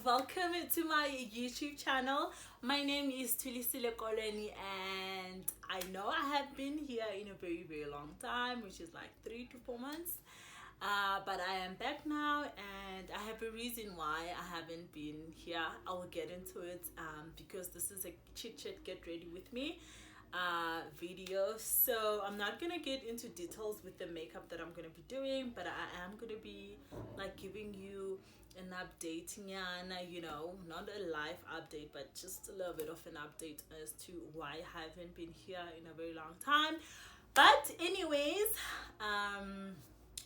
welcome to my YouTube channel. My name is Thulisile Kolweni, and I know I have been here in a very long time, which is like 3 to 4 months, but I am back now, and I have a reason why I haven't been here. I will get into it because this is a chit chat get ready with me video, so I'm not gonna get into details with the makeup that I'm gonna be doing, but I am gonna be like giving you an update, you know, not a live update, but just a little bit of an update as to why I haven't been here in a very long time. But anyways,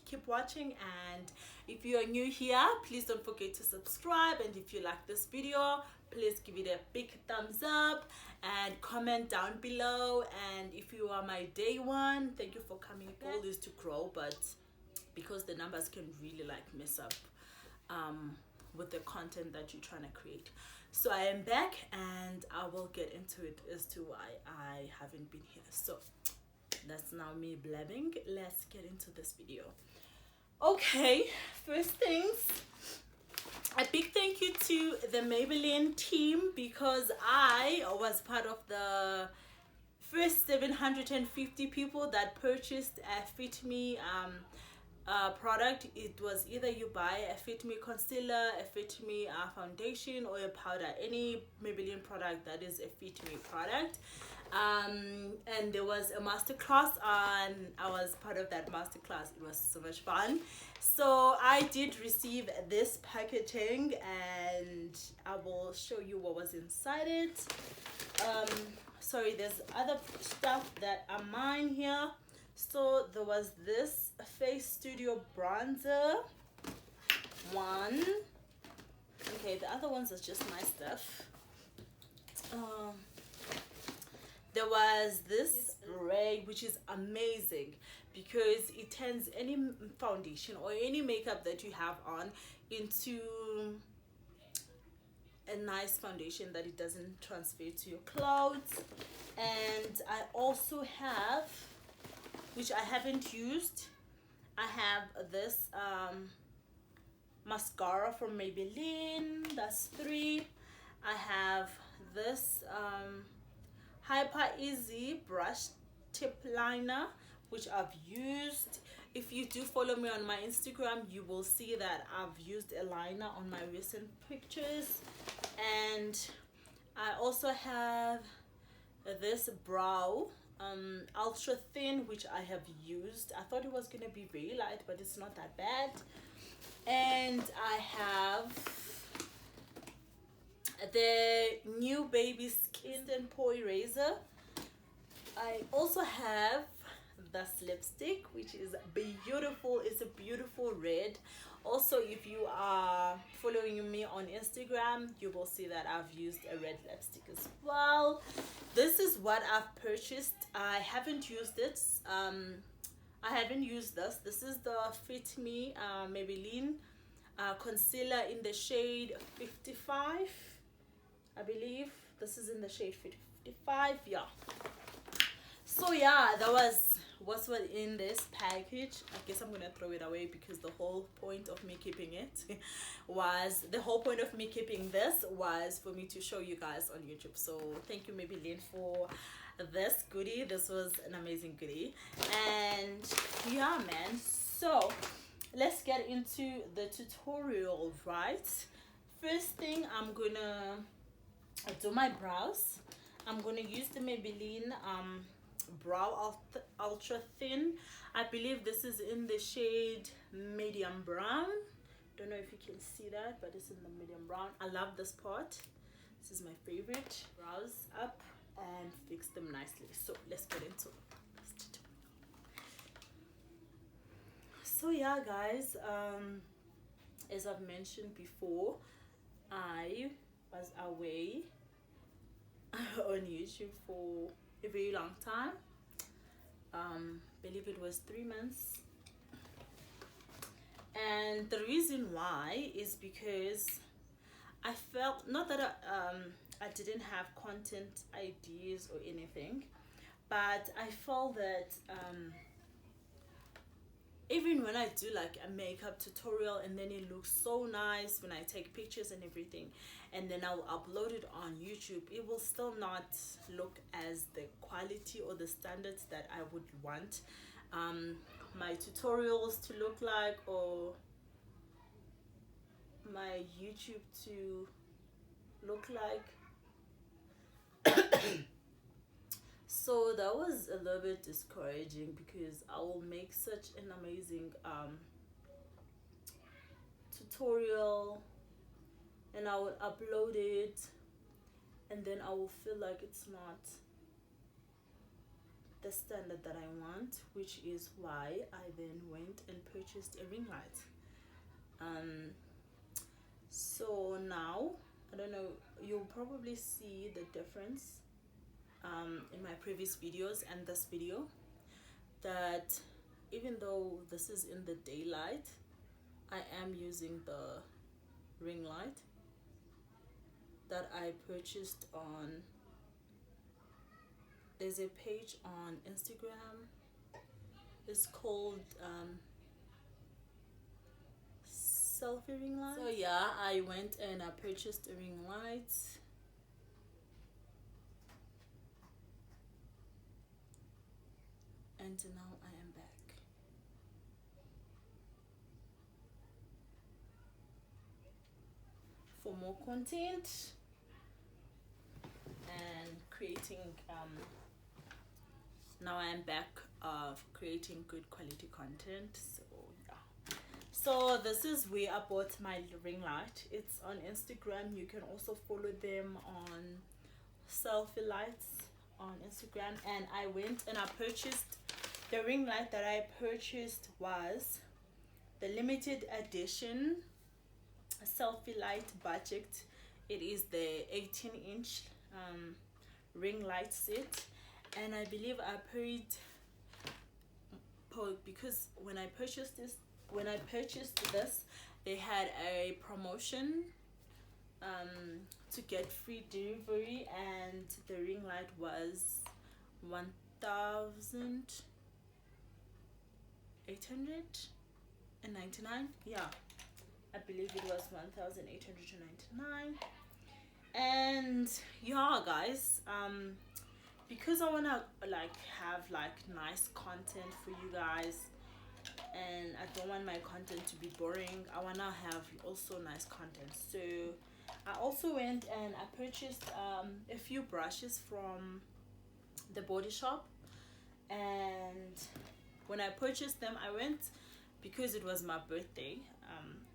keep watching, and if you are new here, please don't forget to subscribe, and if you like this video, please give it a big thumbs up and comment down below. And if you are my day one, thank you for coming. The goal is to grow, but because the numbers can really like mess up with the content that you're trying to create. So I am back, and I will get into it as to why I haven't been here. So that's now me blabbing. Let's get into this video. Okay, first things, a big thank you to the Maybelline team, because I was part of the first 750 people that purchased a Fit Me product. It was either you buy a Fit Me concealer, a Fit Me foundation, or a powder, any Maybelline product that is a Fit Me product. And there was a masterclass, and I was part of that masterclass. It was so much fun. So I did receive this packaging, and I will show you what was inside it. Sorry, there's other stuff that are mine here. So there was this Face Studio bronzer one. Okay, the other ones are just my stuff. There was this spray, which is amazing because it turns any foundation or any makeup that you have on into a nice foundation that it doesn't transfer to your clothes. And I also have, which I haven't used, I have this mascara from Maybelline, that's 3. I have this Hyper Easy brush tip liner, which I've used. If you do follow me on my Instagram, you will see that I've used a liner on my recent pictures. And I also have this brow ultra thin, which I have used. I thought it was gonna be very light, but it's not that bad. And I have the new baby skin and pore eraser. I also have this lipstick, which is beautiful. It's a beautiful red. Also, if you are following me on Instagram, you will see that I've used a red lipstick as well. This is what I've purchased. I haven't used it. I haven't used this. This is the Fit Me Maybelline concealer in the shade 55. I believe this is in the shade 55. Yeah. So yeah, that was what's in this package. I guess I'm gonna throw it away because the whole point of me keeping it was, the whole point of me keeping this was for me to show you guys on YouTube. So thank you Maybelline for this goodie. This was an amazing goodie. And yeah, man, so let's get into the tutorial, right? First thing, I'm gonna do my brows. I'm gonna use the Maybelline brow ultra thin. I believe this is in the shade medium brown. Don't know if you can see that, but it's in the medium brown. I love this part. This is my favorite. Brows up and fix them nicely. So let's get into it. So yeah, guys, as I've mentioned before, I was away on YouTube for a very long time. Believe it was 3 months. And the reason why is because I felt, not that I didn't have content ideas or anything, but I felt that even when I do like a makeup tutorial and then it looks so nice when I take pictures and everything, and then I'll upload it on YouTube, it will still not look as the quality or the standards that I would want my tutorials to look like, or my YouTube to look like. So that was a little bit discouraging, because I will make such an amazing tutorial and I will upload it, and then I will feel like it's not the standard that I want, which is why I then went and purchased a ring light. So now, I don't know, you'll probably see the difference in my previous videos and this video, that even though this is in the daylight, I am using the ring light that I purchased on, there's a page on Instagram, it's called selfie ring light. So yeah, I went and I purchased a ring light. And now I am back. For more content and creating, now I am back of creating good quality content. So yeah. So this is where I bought my ring light. It's on Instagram. You can also follow them on Selfie Lights on Instagram. And I went and I purchased the ring light that I purchased was the limited edition selfie light budget. It is the 18-inch ring light set, and I believe I paid, because when I purchased this, they had a promotion to get free delivery, and the ring light was 1,899. Yeah, I believe it was 1,899. And yeah guys, because I wanna like have like nice content for you guys, and I don't want my content to be boring, I wanna have also nice content. So I also went and I purchased a few brushes from the Body Shop. And when I purchased them, I went, because it was my birthday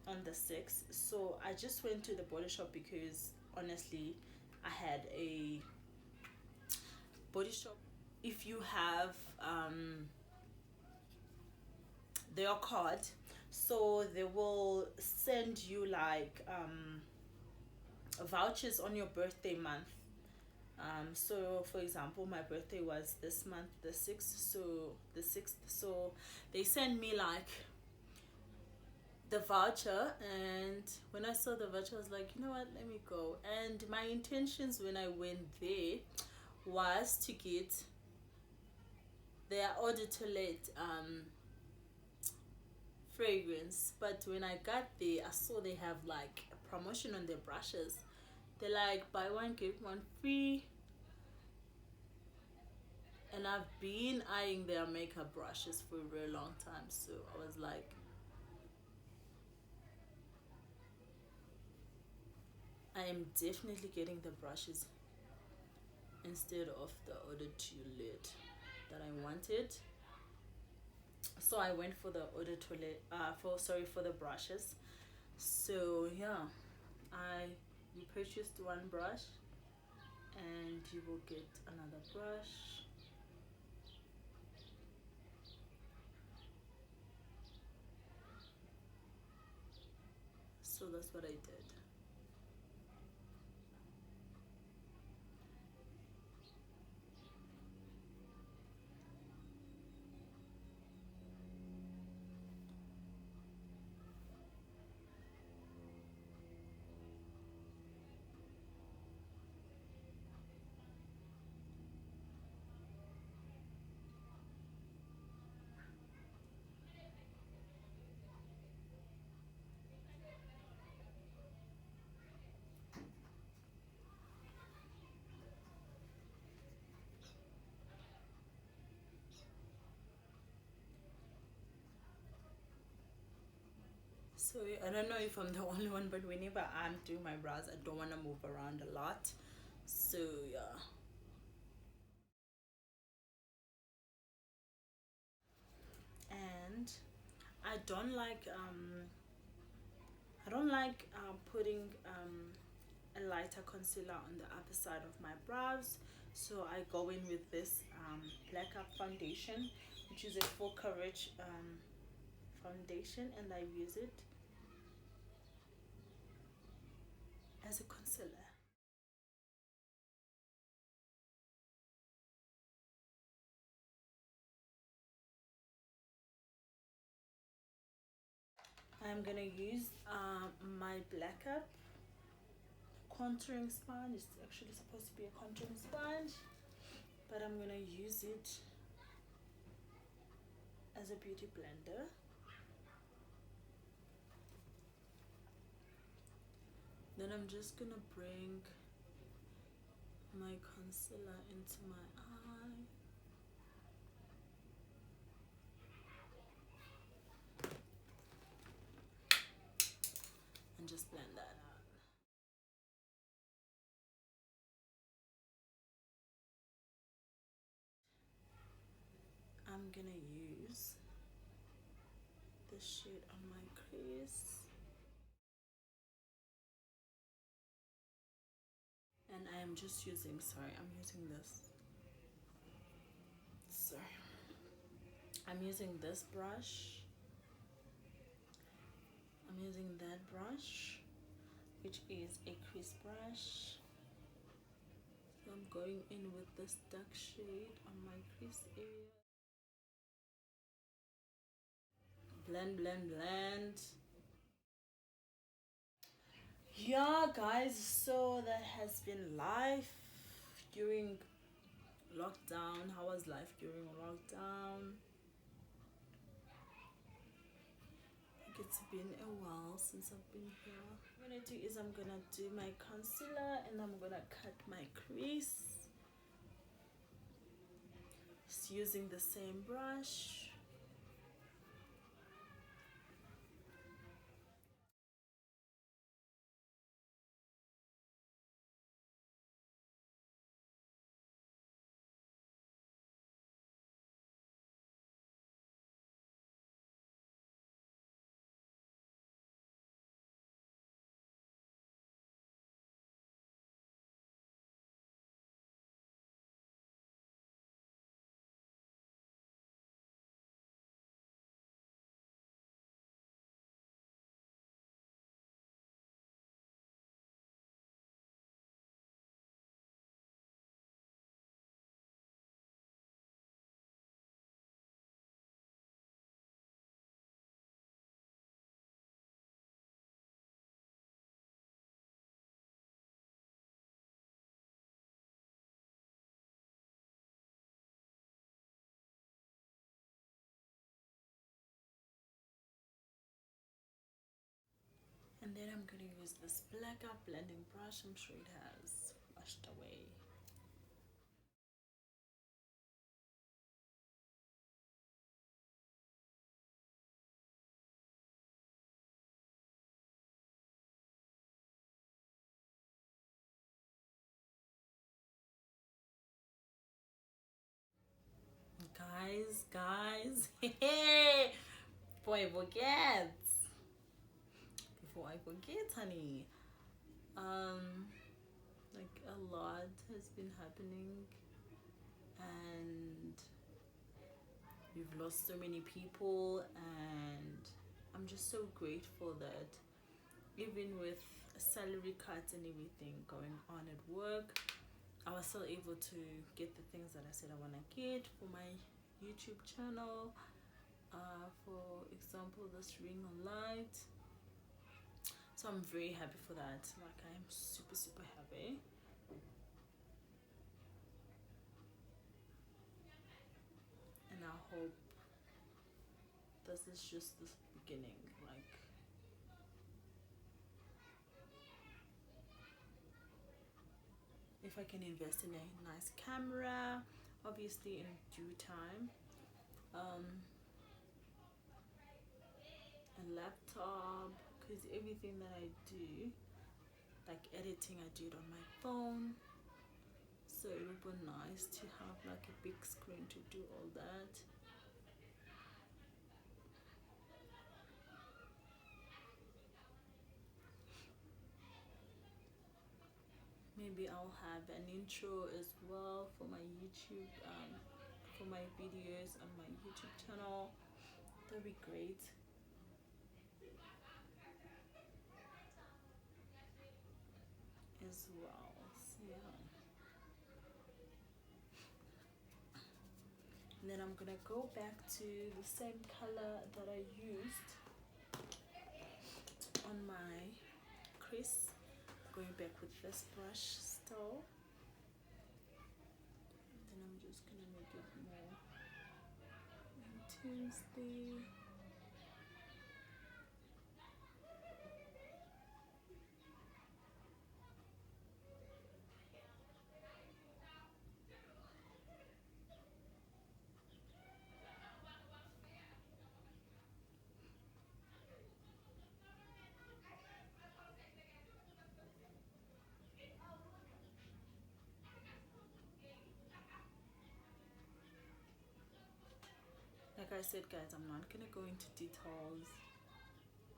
on the 6th, so I just went to the Body Shop because honestly I had a Body Shop. If you have their card, so they will send you like vouchers on your birthday month. So for example, my birthday was this month, the 6th, so they sent me like the voucher, and when I saw the voucher I was like, you know what, let me go. And my intentions when I went there was to get their eau de toilette fragrance, but when I got there I saw they have like a promotion on their brushes. They're like buy one get one free, and I've been eyeing their makeup brushes for a very long time, so I was like, I am definitely getting the brushes instead of the eau de toilette that I wanted. So I went for the eau de toilette, for the brushes. So yeah, you purchased one brush and you will get another brush. So that's what I did. So I don't know if I'm the only one, but whenever I'm doing my brows, I don't want to move around a lot. So yeah. And I don't like putting a lighter concealer on the upper side of my brows, so I go in with this Black Up foundation, which is a full coverage foundation, and I use it as a concealer. I'm gonna use my Black Up contouring sponge. It's actually supposed to be a contouring sponge, but I'm gonna use it as a beauty blender. Then I'm just gonna bring my concealer into my eye. And just blend that out. I'm gonna use the shade on my crease. And I am just using, I'm using this. I'm using this brush. I'm using that brush, which is a crease brush. So I'm going in with this dark shade on my crease area. Blend, blend, blend. Yeah, guys, so that has been life during lockdown. How was life during lockdown? It's been a while since I've been here. What I'm gonna do is I'm gonna do my concealer and I'm gonna cut my crease just using the same brush. And then I'm gonna use this Black Up blending brush. I'm sure it has flushed away. Guys, hey, before I forget, honey, like a lot has been happening, and we've lost so many people, and I'm just so grateful that even with salary cuts and everything going on at work, I was still able to get the things that I said I want to get for my YouTube channel. For example, this ring on light. So I'm very happy for that. Like, I'm super happy. And I hope this is just the beginning. Like, if I can invest in a nice camera, obviously in due time, a laptop, because everything that I do, like editing, I do it on my phone, so it would be nice to have like a big screen to do all that. Maybe I'll have an intro as well for my YouTube, for my videos on my YouTube channel. That'd be great. As well, so yeah. And then I'm gonna go back to the same color that I used on my crease, going back with this brush still. Then I'm just gonna make it more intense there. Like I said, guys, I'm not gonna go into details.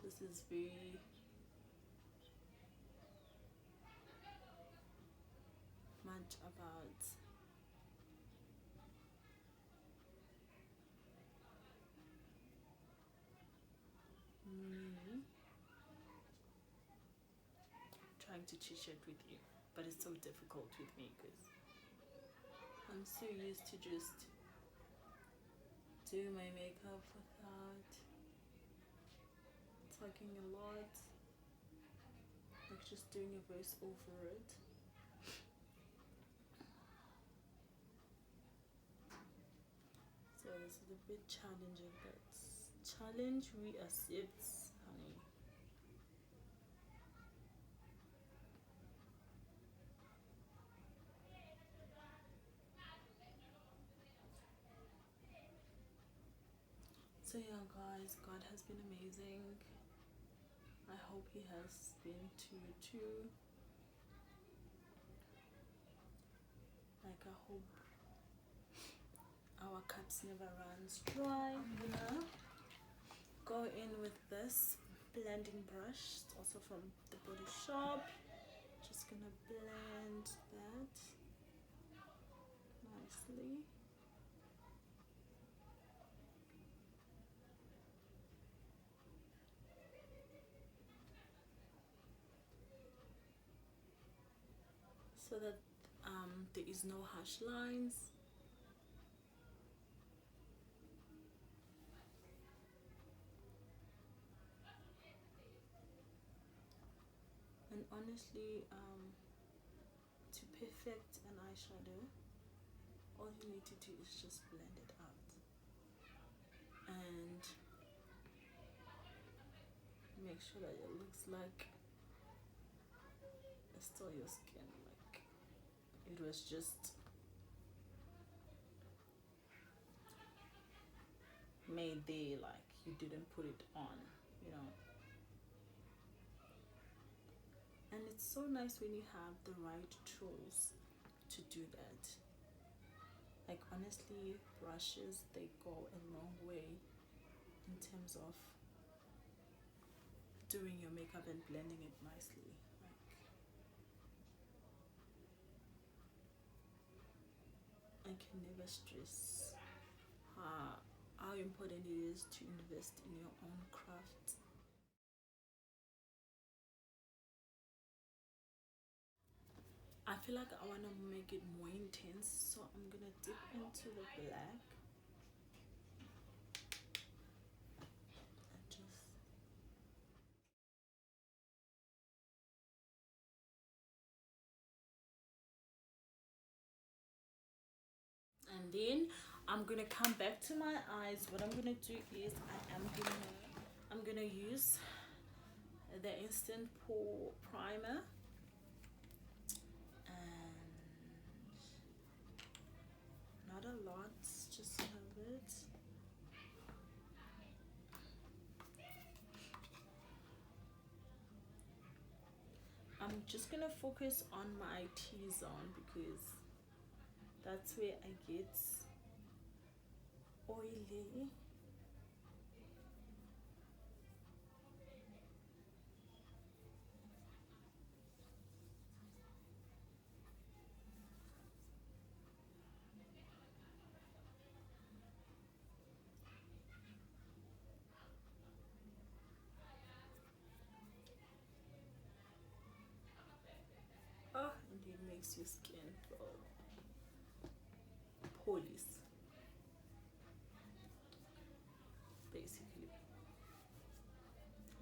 This is very much about me trying to chit chat with you, but it's so difficult with me because I'm so used to just do my makeup without talking a lot, like just doing a voice over it. So this is a bit challenging, but challenge we accept, honey. So yeah, guys, God has been amazing. I hope He has been to you too. Like, I hope our cups never runs dry. I'm gonna go in with this blending brush. It's also from the Body Shop. Just gonna blend that nicely. So that there is no harsh lines. And honestly, to perfect an eyeshadow, all you need to do is just blend it out and make sure that it looks like it's still your skin, like it was just made there, like you didn't put it on, you know. And it's so nice when you have the right tools to do that. Like, honestly, brushes, they go a long way in terms of doing your makeup and blending it nicely. Like, I can never stress how important it is to invest in your own craft. I feel like I want to make it more intense, so I'm gonna dip into the black. And then I'm gonna come back to my eyes. What I'm gonna do is I'm gonna use the Instant Pore Primer, and not a lot, just a little bit. I'm just gonna focus on my T-zone because that's where I get oily. Oh, and it makes your skin polish, basically,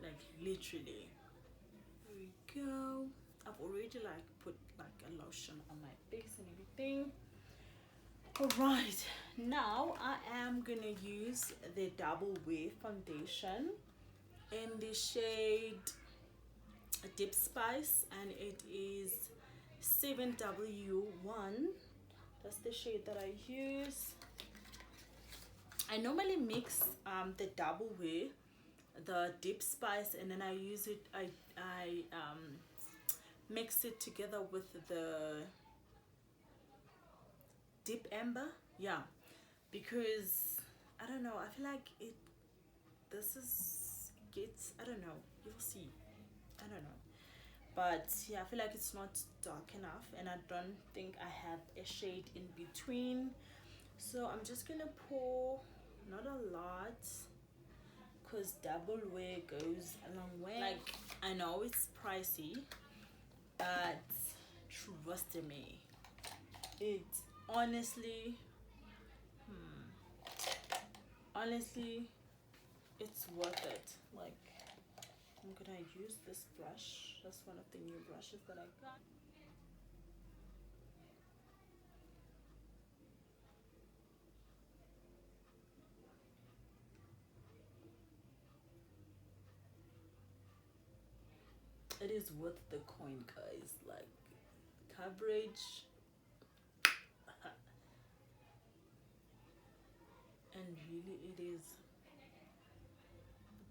like literally. There we go. I've already like put like a lotion on my face and everything. All right, now I am gonna use the Double Wear foundation in the shade Deep Spice, and it is 7W1. That's the shade that I use. I normally mix the Double Wear, the Deep Spice, and then I use it. I mix it together with the Deep Amber. Yeah, because I don't know. I feel like it. This is gets. I don't know. You'll see. I don't know. But yeah, I feel like it's not dark enough, and I don't think I have a shade in between. So I'm just gonna pour not a lot, because Double Wear goes a long way. Like, I know it's pricey, but trust me, it honestly, honestly, it's worth it. Like, I'm gonna use this brush. That's one of the new brushes that I got. It is worth the coin, guys. Like, coverage, and really it is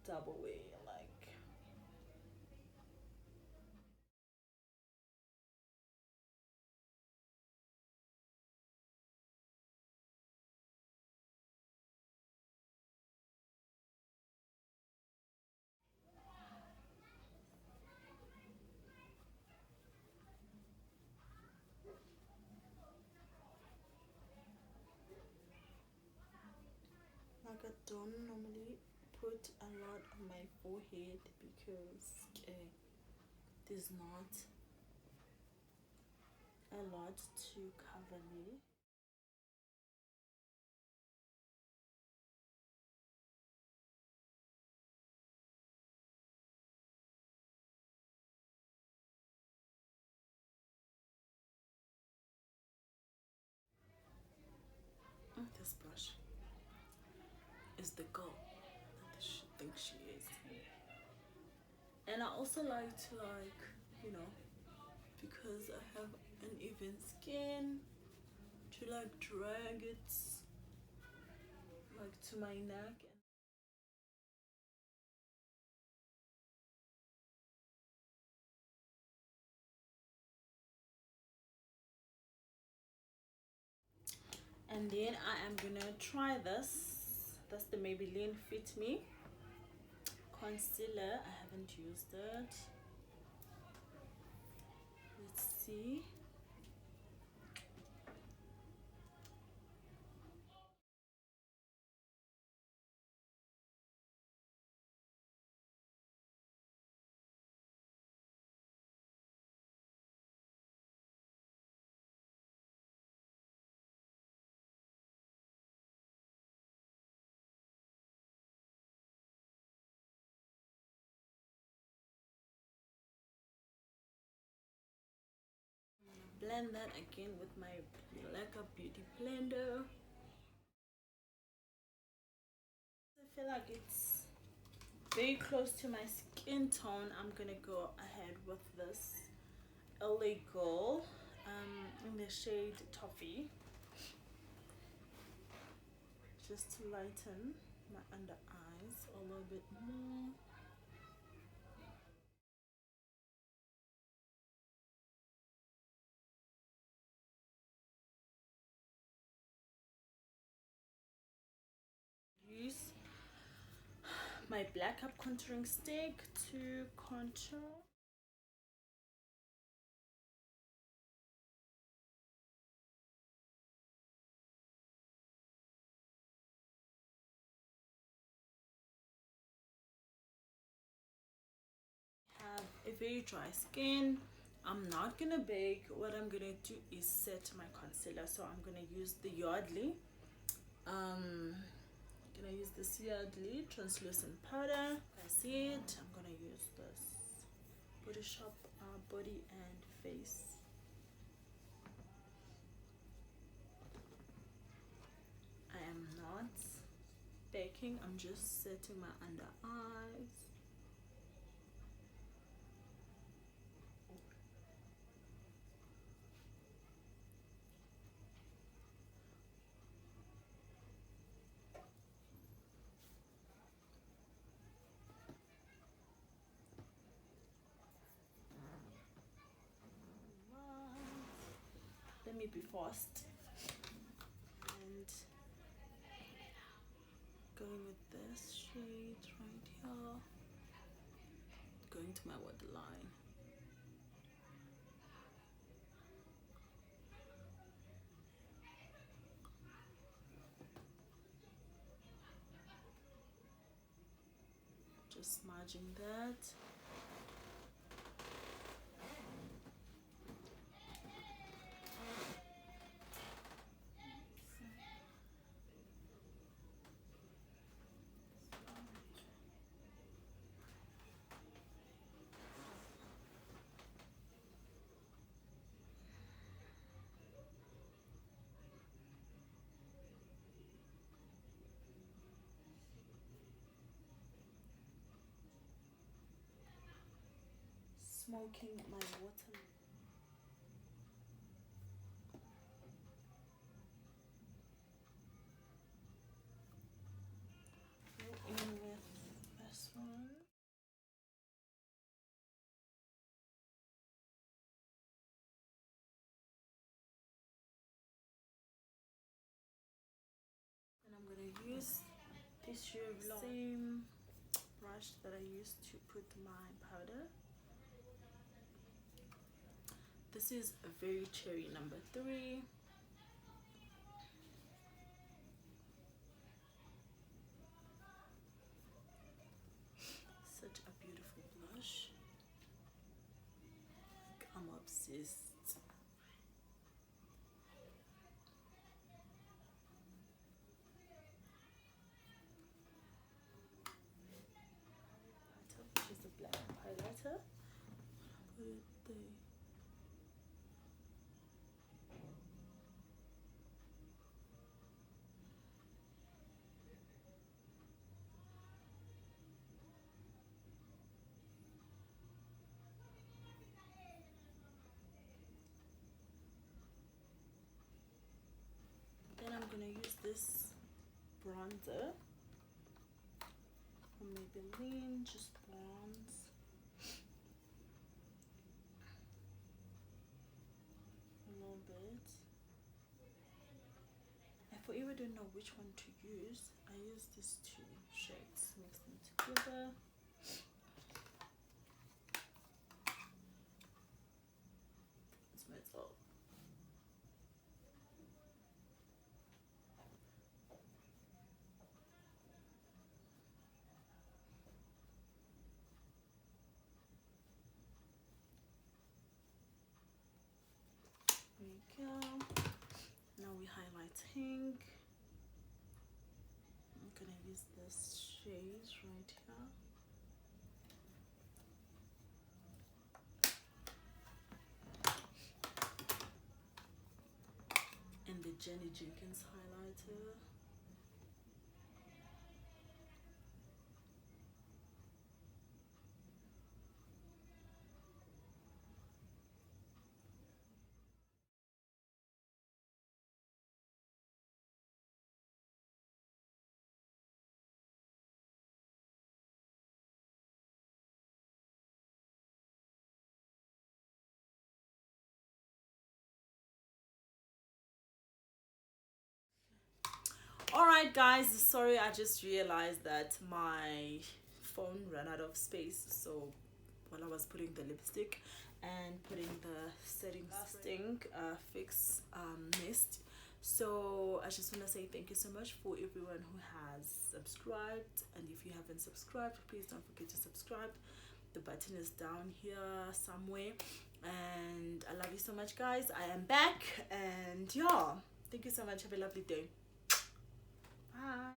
Double Wear. Like, I don't normally put a lot on my forehead because there's not a lot to cover me. This brush is the girl that she thinks she is. And I also like to, like, you know, because I have an even skin, to like drag it like to my neck. And then I am gonna try this. That's the Maybelline Fit Me concealer. I haven't used it. Let's see. Blend that again with my bLACK beauty blender. I feel like it's very close to my skin tone. I'm gonna go ahead with this LA Girl in the shade Toffee, just to lighten my under eyes a little bit more. my black up contouring stick to contour. Have a very dry skin. I'm not gonna bake. What I'm gonna do is set my concealer. So I'm gonna use the Yardley. Gonna use this Yardley translucent powder. That's it. I'm gonna use this Body Shop body and face. I am not baking. I'm just setting my under eyes. Let me be fast and going with this shade right here, going to my waterline. Just smudging that. Smoking my water. Go in with this one. And I'm gonna use this Revlon same brush that I used to put my powder. This is a very cherry number 3. Such a beautiful blush. Like, I'm obsessed. Which is the black highlighter. Put it there. Then I'm gonna use this bronzer from MAYBELLINE, just bronze. A little bit. I forever don't know which one to use. I use these 2 shades, mix them together. Smells up. There we go. Now we're highlighting. I'm gonna use this shade right here. And the Jenny Jenkins highlighter. Alright guys, sorry, I just realized that my phone ran out of space, so while I was putting the lipstick and putting the setting fix mist. So I just want to say thank you so much for everyone who has subscribed, and if you haven't subscribed, please don't forget to subscribe. The button is down here somewhere, and I love you so much, guys. I am back, and yeah, thank you so much. Have a lovely day. Bye.